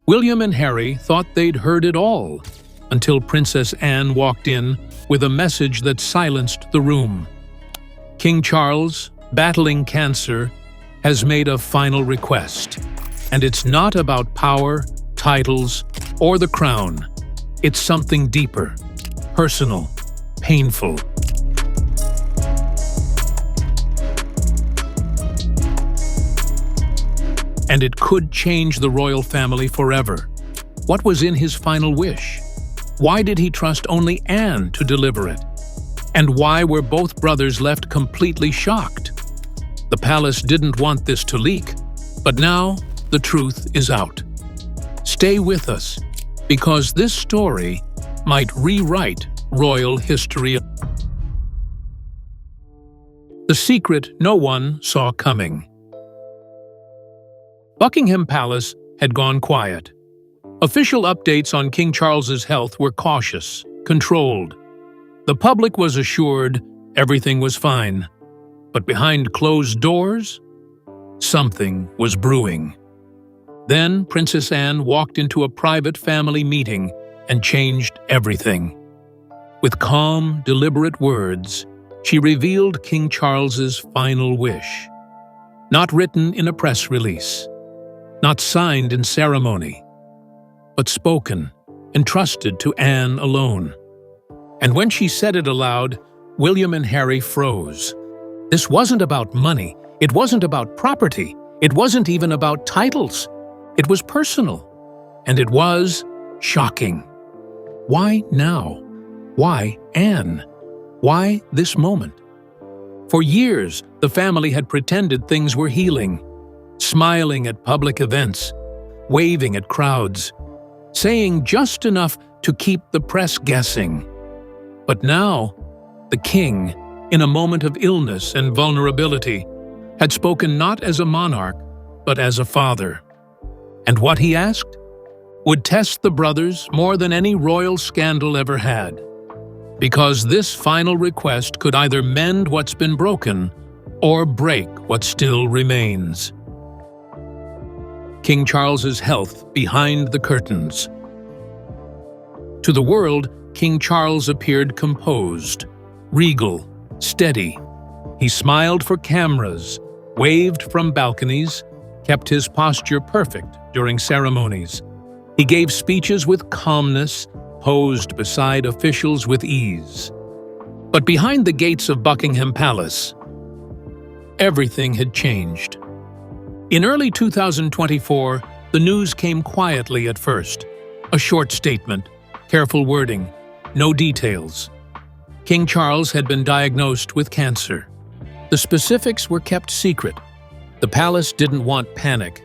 William and Harry thought they'd heard it all, until Princess Anne walked in with a message that silenced the room. King Charles, battling cancer, has made a final request. And it's not about power, titles, or the crown. It's something deeper, personal, painful. And it could change the royal family forever. What was in his final wish? Why did he trust only Anne to deliver it? And why were both brothers left completely shocked? The palace didn't want this to leak, but now the truth is out. Stay with us, because this story might rewrite royal history. The secret no one saw coming. Buckingham Palace had gone quiet. Official updates on King Charles's health were cautious, controlled. The public was assured everything was fine. But behind closed doors, something was brewing. Then Princess Anne walked into a private family meeting and changed everything. With calm, deliberate words, she revealed King Charles's final wish. Not written in a press release, not signed in ceremony, but spoken, entrusted to Anne alone. And when she said it aloud, William and Harry froze. This wasn't about money, it wasn't about property, it wasn't even about titles. It was personal, and it was shocking. Why now? Why Anne? Why this moment? For years, the family had pretended things were healing, smiling at public events, waving at crowds, saying just enough to keep the press guessing. But now, the king, in a moment of illness and vulnerability, had spoken not as a monarch, but as a father. And what he asked would test the brothers more than any royal scandal ever had. Because this final request could either mend what's been broken or break what still remains. King Charles's health behind the curtains. To the world, King Charles appeared composed, regal, steady. He smiled for cameras, waved from balconies, kept his posture perfect during ceremonies. He gave speeches with calmness, posed beside officials with ease. But behind the gates of Buckingham Palace, everything had changed. In early 2024, the news came quietly at first. A short statement, careful wording, no details. King Charles had been diagnosed with cancer. The specifics were kept secret. The palace didn't want panic,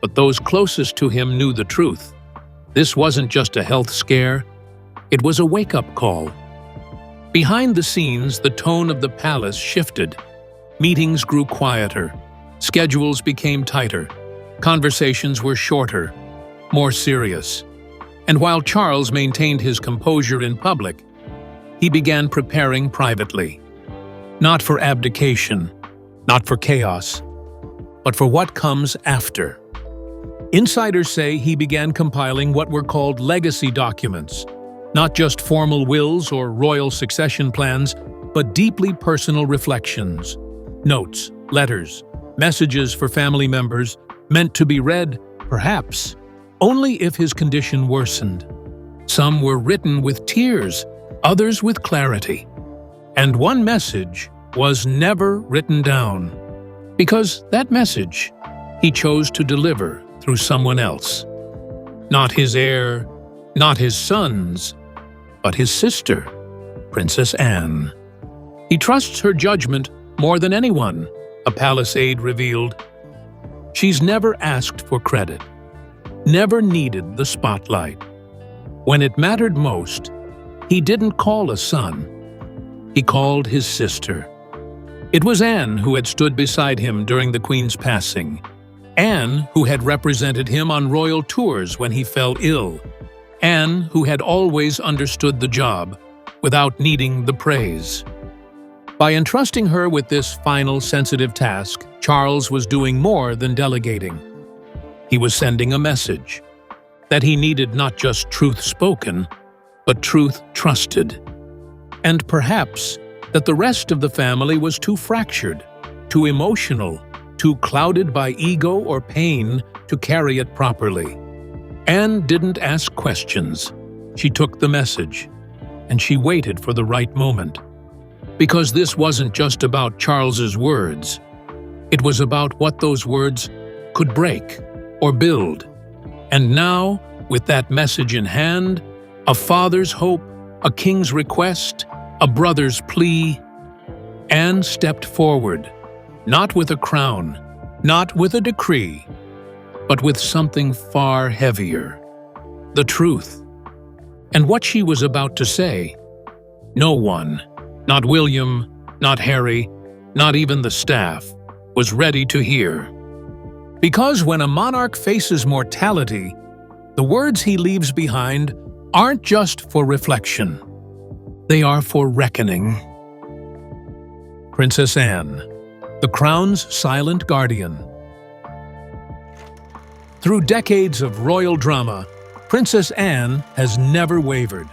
but those closest to him knew the truth. This wasn't just a health scare, it was a wake-up call. Behind the scenes, the tone of the palace shifted. Meetings grew quieter, schedules became tighter, conversations were shorter, more serious. And while Charles maintained his composure in public, he began preparing privately. Not for abdication, not for chaos, but for what comes after. Insiders say he began compiling what were called legacy documents, not just formal wills or royal succession plans, but deeply personal reflections, notes, letters, messages for family members meant to be read, perhaps, only if his condition worsened. Some were written with tears, others with clarity. And one message was never written down, because that message he chose to deliver through someone else. Not his heir, not his sons, but his sister, Princess Anne. He trusts her judgment more than anyone, a palace aide revealed. She's never asked for credit, never needed the spotlight. When it mattered most, he didn't call a son, he called his sister. It was Anne who had stood beside him during the Queen's passing. Anne who had represented him on royal tours when he fell ill. Anne who had always understood the job, without needing the praise. By entrusting her with this final sensitive task, Charles was doing more than delegating. He was sending a message. that he needed not just truth spoken, but truth trusted. And perhaps that the rest of the family was too fractured, too emotional, too clouded by ego or pain to carry it properly. Anne didn't ask questions. She took the message, and she waited for the right moment. Because this wasn't just about Charles's words. It was about what those words could break or build. And now, with that message in hand, a father's hope, a king's request, a brother's plea, Anne stepped forward, not with a crown, not with a decree, but with something far heavier: the truth. And what she was about to say, no one, not William, not Harry, not even the staff, was ready to hear. Because when a monarch faces mortality, the words he leaves behind aren't just for reflection. They are for reckoning. Princess Anne, the crown's silent guardian. Through decades of royal drama, Princess Anne has never wavered.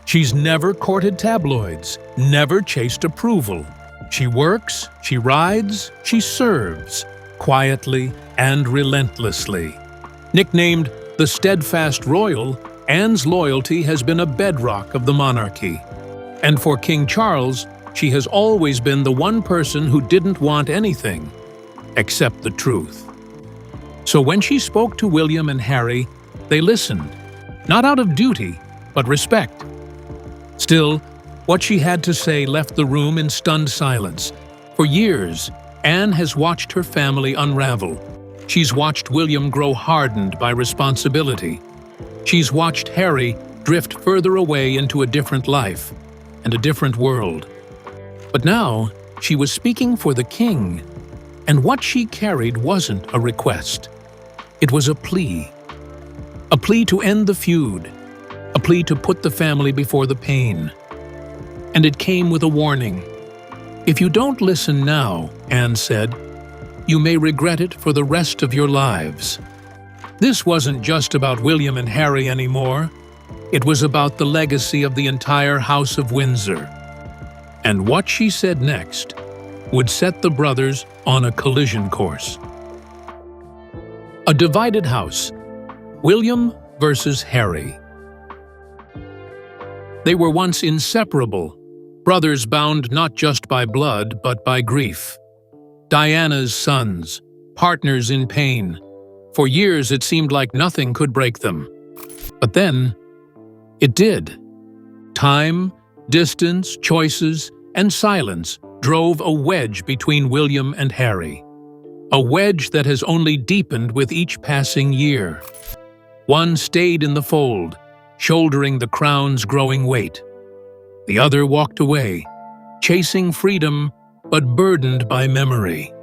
She's never courted tabloids, never chased approval. She works, she rides, she serves, quietly and relentlessly. Nicknamed the Steadfast Royal, Anne's loyalty has been a bedrock of the monarchy. And for King Charles, she has always been the one person who didn't want anything except the truth. So when she spoke to William and Harry, they listened, not out of duty, but respect. Still, what she had to say left the room in stunned silence. For years, Anne has watched her family unravel. She's watched William grow hardened by responsibility. She's watched Harry drift further away into a different life and a different world. But now, she was speaking for the king, and what she carried wasn't a request. It was a plea. A plea to end the feud, a plea to put the family before the pain. And it came with a warning. If you don't listen now, Anne said, you may regret it for the rest of your lives. This wasn't just about William and Harry anymore. It was about the legacy of the entire House of Windsor. And what she said next would set the brothers on a collision course. A divided house. William versus Harry. They were once inseparable, brothers bound not just by blood but by grief. Diana's sons, partners in pain. For years it seemed like nothing could break them. But then, it did. Time, distance, choices, and silence drove a wedge between William and Harry. A wedge that has only deepened with each passing year. One stayed in the fold, shouldering the crown's growing weight. The other walked away, chasing freedom but burdened by memory.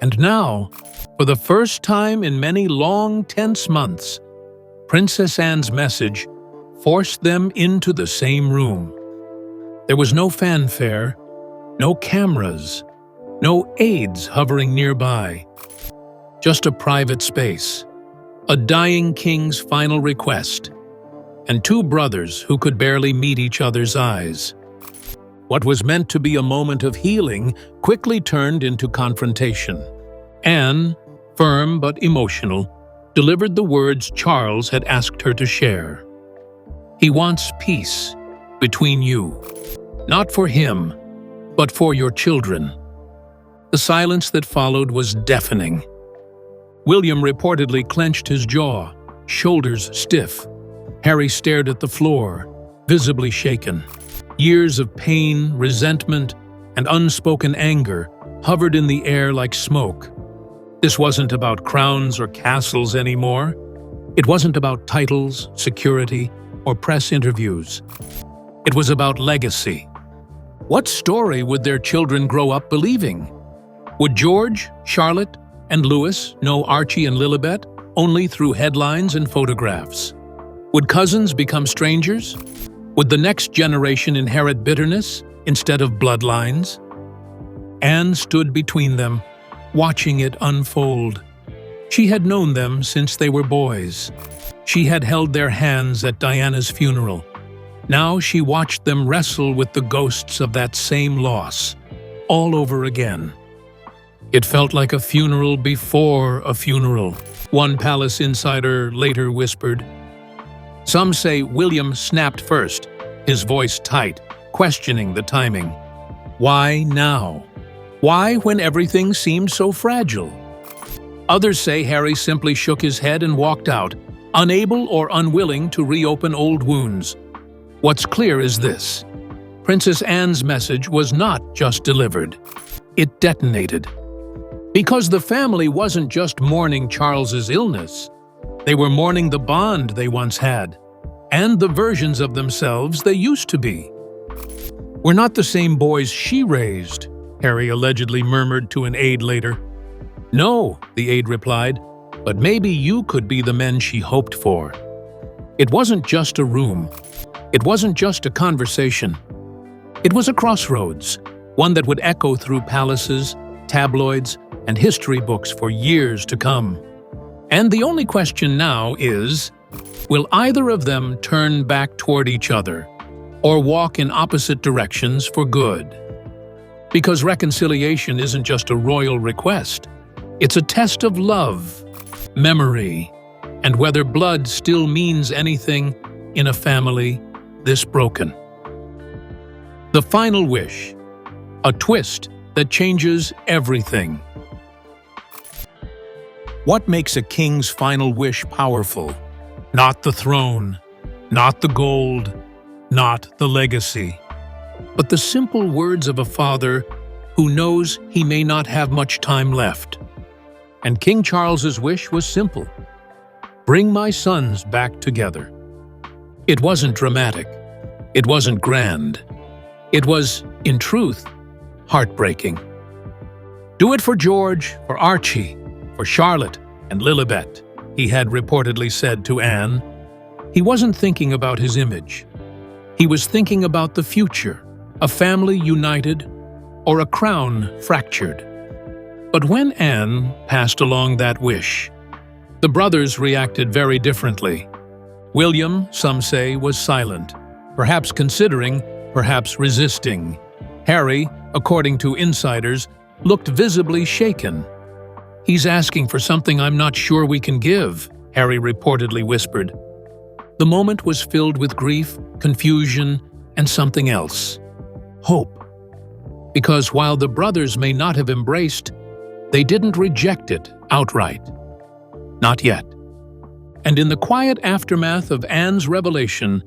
And now, for the first time in many long, tense months, Princess Anne's message forced them into the same room. There was no fanfare, no cameras, no aides hovering nearby. Just a private space, a dying king's final request, and two brothers who could barely meet each other's eyes. What was meant to be a moment of healing quickly turned into confrontation. Anne, firm but emotional, delivered the words Charles had asked her to share. He wants peace between you, not for him, but for your children. The silence that followed was deafening. William reportedly clenched his jaw, shoulders stiff. Harry stared at the floor, visibly shaken. Years of pain, resentment, and unspoken anger hovered in the air like smoke. This wasn't about crowns or castles anymore. It wasn't about titles, security, or press interviews. It was about legacy. What story would their children grow up believing? Would George, Charlotte, and Louis know Archie and Lilibet only through headlines and photographs? Would cousins become strangers? Would the next generation inherit bitterness instead of bloodlines? Anne stood between them, watching it unfold. She had known them since they were boys. She had held their hands at Diana's funeral. Now she watched them wrestle with the ghosts of that same loss, all over again. It felt like a funeral before a funeral, one palace insider later whispered. Some say William snapped first, his voice tight, questioning the timing. Why now? Why when everything seemed so fragile? Others say Harry simply shook his head and walked out, unable or unwilling to reopen old wounds. What's clear is this: Princess Anne's message was not just delivered, it detonated. Because the family wasn't just mourning Charles's illness, they were mourning the bond they once had, and the versions of themselves they used to be. "We're not the same boys she raised," Harry allegedly murmured to an aide later. "No," the aide replied, "but maybe you could be the men she hoped for." It wasn't just a room. It wasn't just a conversation. It was a crossroads, one that would echo through palaces, tabloids, and history books for years to come. And the only question now is, will either of them turn back toward each other, or walk in opposite directions for good? Because reconciliation isn't just a royal request. It's a test of love, memory, and whether blood still means anything in a family this broken. The final wish, a twist that changes everything. What makes a king's final wish powerful? Not the throne, not the gold, not the legacy, but the simple words of a father who knows he may not have much time left. And King Charles's wish was simple: bring my sons back together. It wasn't dramatic. It wasn't grand. It was, in truth, heartbreaking. Do it for George, for Archie, for Charlotte and Lilibet, he had reportedly said to Anne. He wasn't thinking about his image. He was thinking about the future, a family united or a crown fractured. But when Anne passed along that wish, the brothers reacted very differently. William, some say, was silent, perhaps considering, perhaps resisting. Harry, according to insiders, looked visibly shaken. "He's asking for something I'm not sure we can give," Harry reportedly whispered. The moment was filled with grief, confusion, and something else: hope. Because while the brothers may not have embraced, they didn't reject it outright. Not yet. And in the quiet aftermath of Anne's revelation,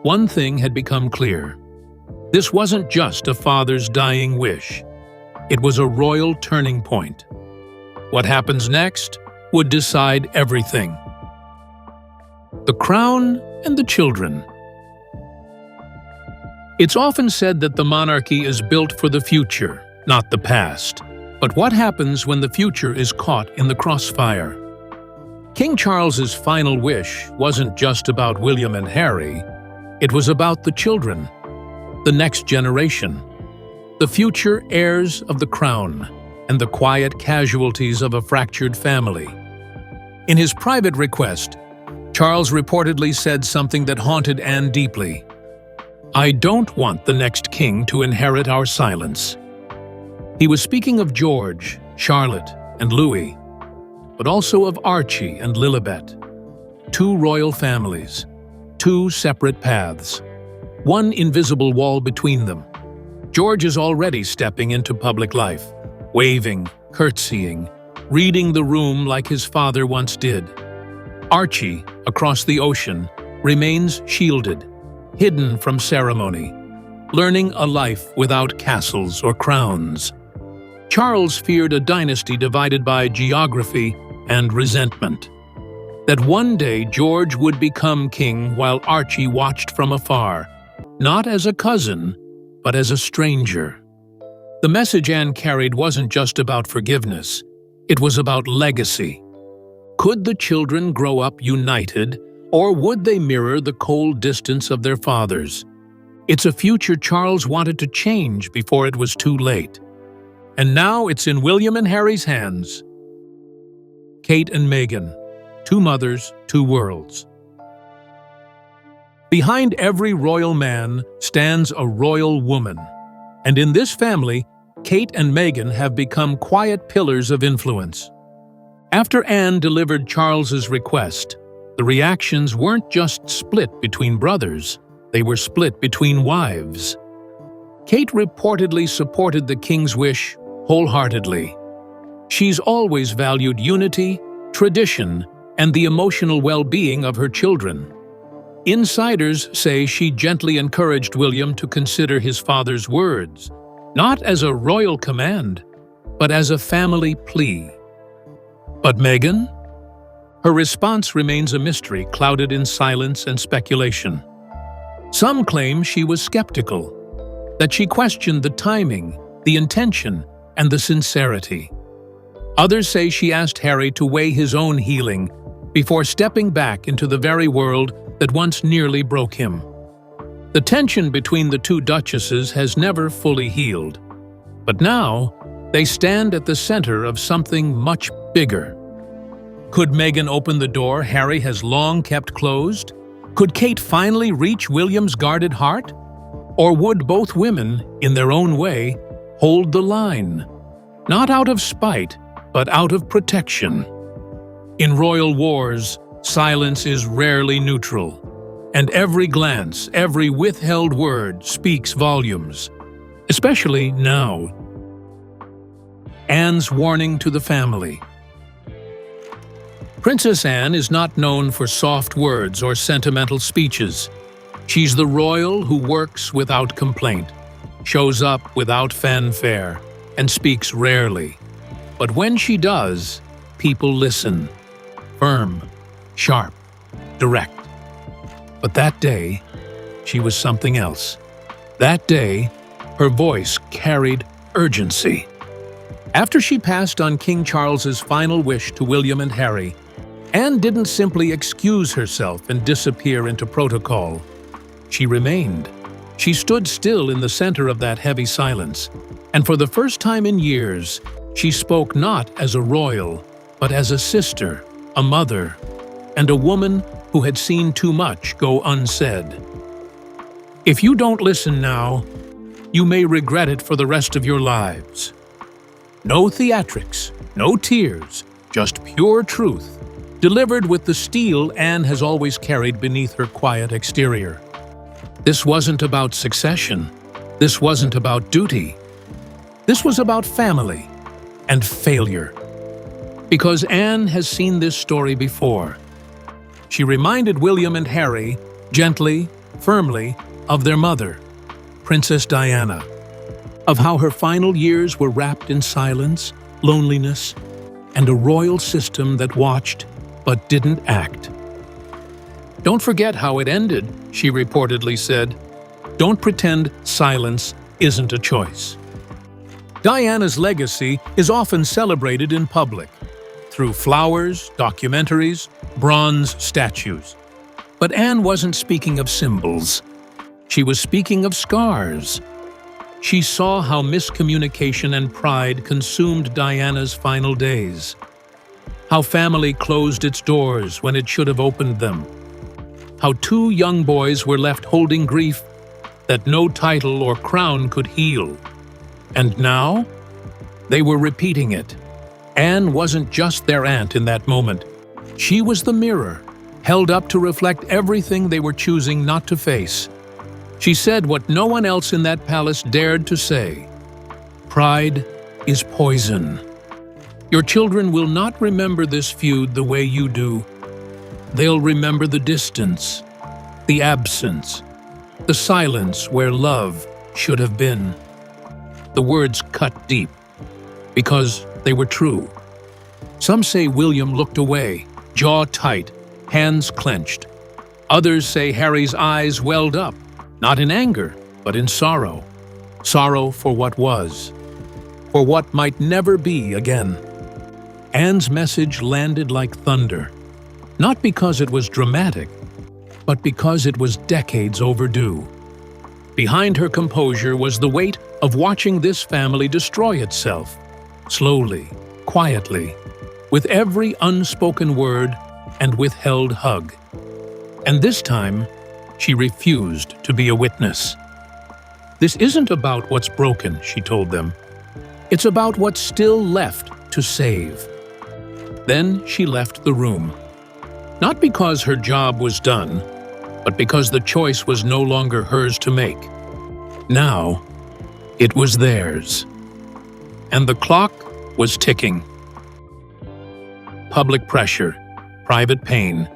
one thing had become clear. This wasn't just a father's dying wish. It was a royal turning point. What happens next would decide everything. The crown and the children. It's often said that the monarchy is built for the future, not the past. But what happens when the future is caught in the crossfire? King Charles's final wish wasn't just about William and Harry. It was about the children, the next generation, the future heirs of the crown, and the quiet casualties of a fractured family. In his private request, Charles reportedly said something that haunted Anne deeply. "I don't want the next king to inherit our silence." He was speaking of George, Charlotte, and Louis, but also of Archie and Lilibet. Two royal families, two separate paths, one invisible wall between them. George is already stepping into public life, waving, curtsying, reading the room like his father once did. Archie, across the ocean, remains shielded, hidden from ceremony, learning a life without castles or crowns. Charles feared a dynasty divided by geography and resentment. That one day George would become king while Archie watched from afar, not as a cousin, but as a stranger. The message Anne carried wasn't just about forgiveness, it was about legacy. Could the children grow up united, or would they mirror the cold distance of their fathers? It's a future Charles wanted to change before it was too late. And now it's in William and Harry's hands. Kate and Meghan, two mothers, two worlds. Behind every royal man stands a royal woman, and in this family, Kate and Meghan have become quiet pillars of influence. After Anne delivered Charles's request, the reactions weren't just split between brothers, they were split between wives. Kate reportedly supported the king's wish wholeheartedly. She's always valued unity, tradition, and the emotional well-being of her children. Insiders say she gently encouraged William to consider his father's words, not as a royal command, but as a family plea. But Meghan? Her response remains a mystery clouded in silence and speculation. Some claim she was skeptical, that she questioned the timing, the intention, and the sincerity. Others say she asked Harry to weigh his own healing before stepping back into the very world that once nearly broke him. The tension between the two duchesses has never fully healed, but now they stand at the center of something much bigger. Could Meghan open the door Harry has long kept closed? Could Kate finally reach William's guarded heart? Or would both women, in their own way, hold the line? Not out of spite, but out of protection. In royal wars, silence is rarely neutral, and every glance, every withheld word speaks volumes, especially now. Anne's warning to the family. Princess Anne is not known for soft words or sentimental speeches. She's the royal who works without complaint, shows up without fanfare, and speaks rarely. But when she does, people listen. Firm, sharp, direct. But that day, she was something else. That day, her voice carried urgency. After she passed on King Charles's final wish to William and Harry, Anne didn't simply excuse herself and disappear into protocol. She remained. She stood still in the center of that heavy silence, and for the first time in years, she spoke not as a royal, but as a sister, a mother, and a woman who had seen too much go unsaid. If you don't listen now, you may regret it for the rest of your lives. No theatrics, no tears, just pure truth, delivered with the steel Anne has always carried beneath her quiet exterior. This wasn't about succession. This wasn't about duty. This was about family and failure. Because Anne has seen this story before. She reminded William and Harry, gently, firmly, of their mother, Princess Diana, of how her final years were wrapped in silence, loneliness, and a royal system that watched but didn't act. "Don't forget how it ended," she reportedly said. "Don't pretend silence isn't a choice." Diana's legacy is often celebrated in public, through flowers, documentaries, bronze statues. But Anne wasn't speaking of symbols. She was speaking of scars. She saw how miscommunication and pride consumed Diana's final days, how family closed its doors when it should have opened them, how two young boys were left holding grief that no title or crown could heal. And now, they were repeating it. Anne wasn't just their aunt in that moment. She was the mirror, held up to reflect everything they were choosing not to face. She said what no one else in that palace dared to say. Pride is poison. Your children will not remember this feud the way you do. They'll remember the distance, the absence, the silence where love should have been. The words cut deep, because they were true. Some say William looked away, jaw tight, hands clenched. Others say Harry's eyes welled up, not in anger, but in sorrow. Sorrow for what was, for what might never be again. Anne's message landed like thunder, not because it was dramatic, but because it was decades overdue. Behind her composure was the weight of watching this family destroy itself, slowly, quietly, with every unspoken word and withheld hug. And this time, She refused to be a witness. "This isn't about what's broken," she told them. "It's about what's still left to save." Then she left the room. Not because her job was done, but because the choice was no longer hers to make. Now, it was theirs. And the clock was ticking. Public pressure, private pain.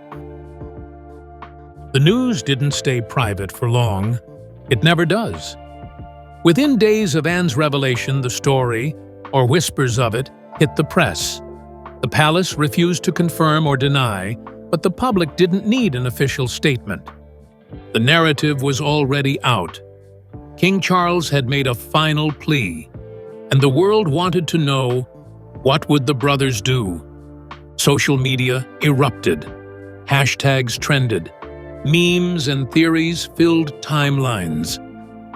The news didn't stay private for long. It never does. Within days of Anne's revelation, the story, or whispers of it, hit the press. The palace refused to confirm or deny, but the public didn't need an official statement. The narrative was already out. King Charles had made a final plea, and the world wanted to know, what would the brothers do? Social media erupted. Hashtags trended. Memes and theories filled timelines.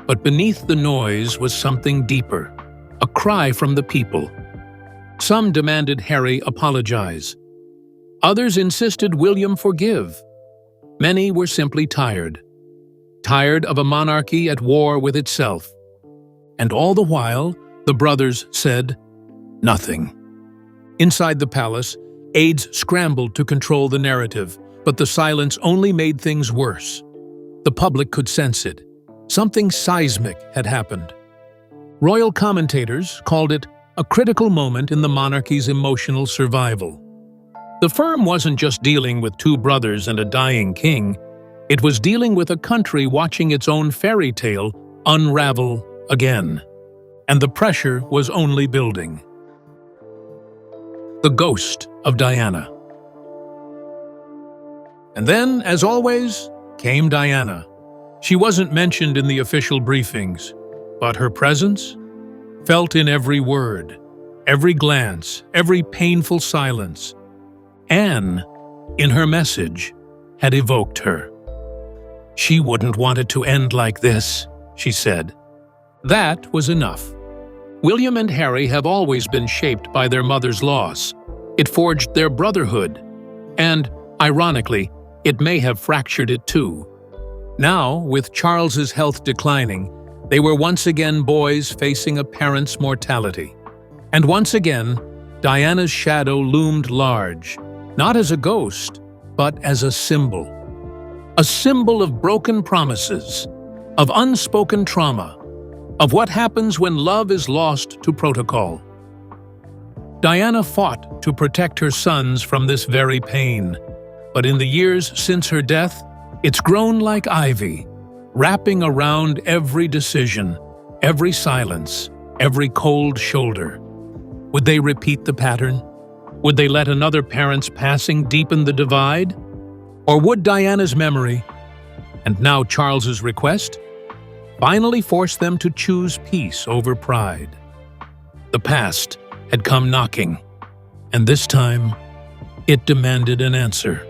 But beneath the noise was something deeper, a cry from the people. Some demanded Harry apologize. Others insisted William forgive. Many were simply tired of a monarchy at war with itself. And all the while, the brothers said nothing. Inside the palace, aides scrambled to control the narrative, but the silence only made things worse. The public could sense it. Something seismic had happened. Royal commentators called it a critical moment in the monarchy's emotional survival. The firm wasn't just dealing with two brothers and a dying king. It was dealing with a country watching its own fairy tale unravel again. And the pressure was only building. The ghost of Diana. And then, as always, came Diana. She wasn't mentioned in the official briefings, but her presence, felt in every word, every glance, every painful silence. Anne, in her message, had evoked her. She wouldn't want it to end like this, she said. That was enough. William and Harry have always been shaped by their mother's loss. It forged their brotherhood, and, ironically, it may have fractured it too. Now, with Charles's health declining, they were once again boys facing a parent's mortality. And once again, Diana's shadow loomed large, not as a ghost, but as a symbol. A symbol of broken promises, of unspoken trauma, of what happens when love is lost to protocol. Diana fought to protect her sons from this very pain, but in the years since her death, it's grown like ivy, wrapping around every decision, every silence, every cold shoulder. Would they repeat the pattern? Would they let another parent's passing deepen the divide? Or would Diana's memory, and now Charles's request, finally force them to choose peace over pride? The past had come knocking, and this time it demanded an answer.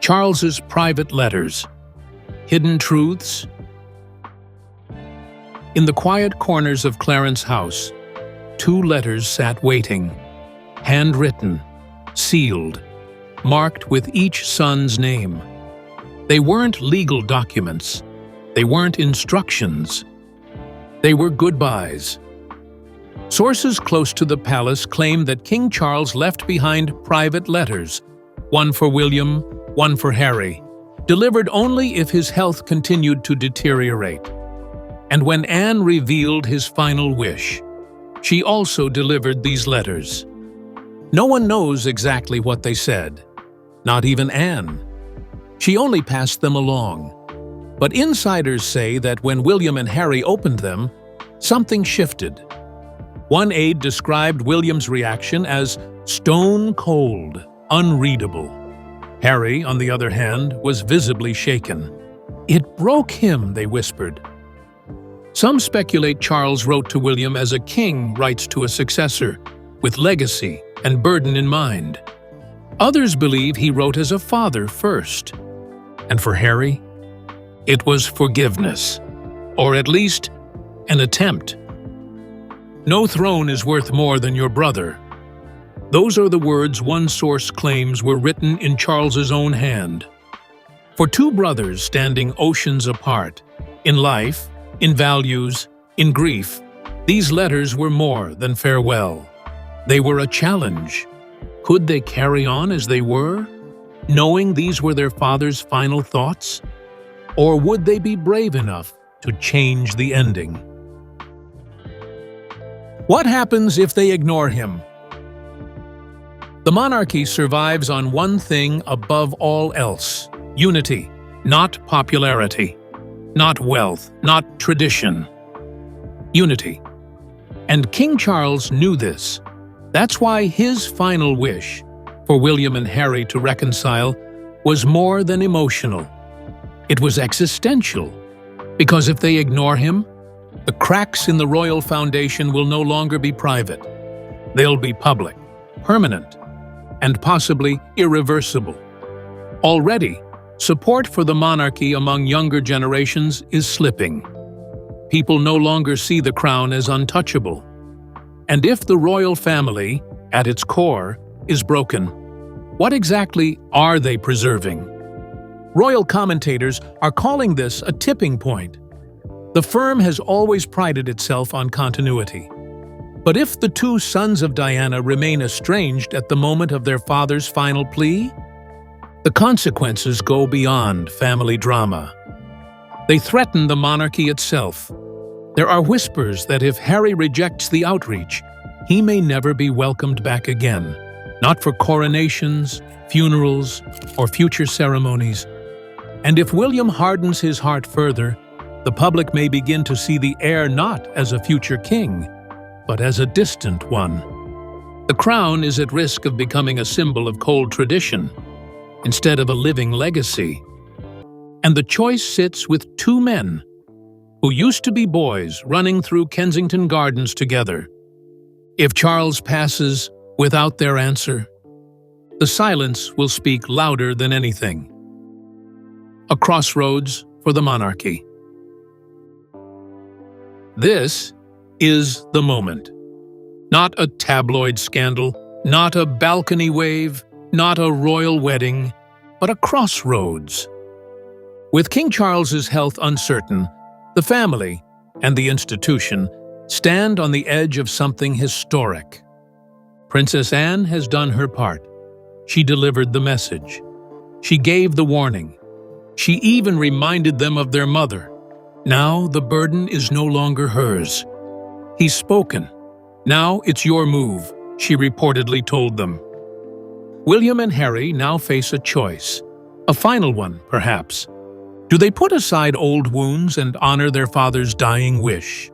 Charles's private letters, hidden truths. In the quiet corners of Clarence House, 2 letters sat waiting, handwritten, sealed, marked with each son's name. They weren't legal documents. They weren't instructions. They were goodbyes. Sources close to the palace claim that King Charles left behind private letters, one for William, one for Harry, delivered only if his health continued to deteriorate. And when Anne revealed his final wish, she also delivered these letters. No one knows exactly what they said, not even Anne. She only passed them along. But insiders say that when William and Harry opened them, something shifted. One aide described William's reaction as stone cold, unreadable. Harry, on the other hand, was visibly shaken. It broke him, they whispered. Some speculate Charles wrote to William as a king writes to a successor, with legacy and burden in mind. Others believe he wrote as a father first. And for Harry, it was forgiveness, or at least an attempt. No throne is worth more than your brother. Those are the words one source claims were written in Charles's own hand. For two brothers standing oceans apart, in life, in values, in grief, these letters were more than farewell. They were a challenge. Could they carry on as they were, knowing these were their father's final thoughts? Or would they be brave enough to change the ending? What happens if they ignore him? The monarchy survives on one thing above all else: unity, not popularity, not wealth, not tradition. Unity. And King Charles knew this. That's why his final wish for William and Harry to reconcile was more than emotional. It was existential. Because if they ignore him, the cracks in the royal foundation will no longer be private. They'll be public, permanent, and possibly irreversible. Already, support for the monarchy among younger generations is slipping. People no longer see the crown as untouchable. And if the royal family, at its core, is broken, what exactly are they preserving? Royal commentators are calling this a tipping point. The firm has always prided itself on continuity. But if the two sons of Diana remain estranged at the moment of their father's final plea, the consequences go beyond family drama. They threaten the monarchy itself. There are whispers that if Harry rejects the outreach, he may never be welcomed back again, not for coronations, funerals, or future ceremonies. And if William hardens his heart further, the public may begin to see the heir not as a future king, but as a distant one. The crown is at risk of becoming a symbol of cold tradition, instead of a living legacy. And the choice sits with two men who used to be boys running through Kensington Gardens together. If Charles passes without their answer, the silence will speak louder than anything. A crossroads for the monarchy. This is the moment. Not a tabloid scandal, not a balcony wave, not a royal wedding, but a crossroads. With King Charles's health uncertain, the family and the institution stand on the edge of something historic. Princess Anne has done her part. She delivered the message. She gave the warning. She even reminded them of their mother. Now the burden is no longer hers. He's spoken. Now it's your move, she reportedly told them. William and Harry now face a choice. A final one, perhaps. Do they put aside old wounds and honor their father's dying wish?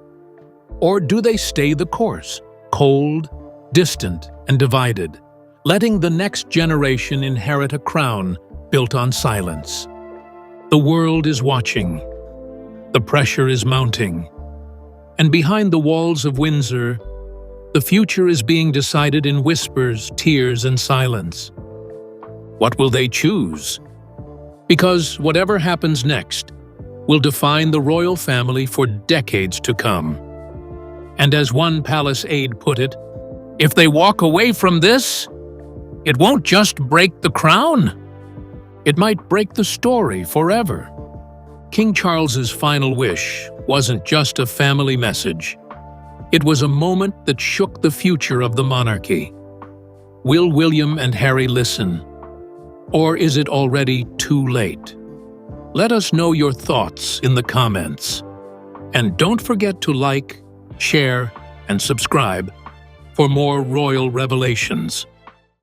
Or do they stay the course, cold, distant, and divided, letting the next generation inherit a crown built on silence? The world is watching. The pressure is mounting. And behind the walls of Windsor, the future is being decided in whispers, tears, and silence. What will they choose? Because whatever happens next will define the royal family for decades to come. And as one palace aide put it, if they walk away from this, it won't just break the crown. It might break the story forever. King Charles's final wish wasn't just a family message. It was a moment that shook the future of the monarchy. Will William and Harry listen? Or is it already too late? Let us know your thoughts in the comments. And don't forget to like, share, and subscribe for more royal revelations.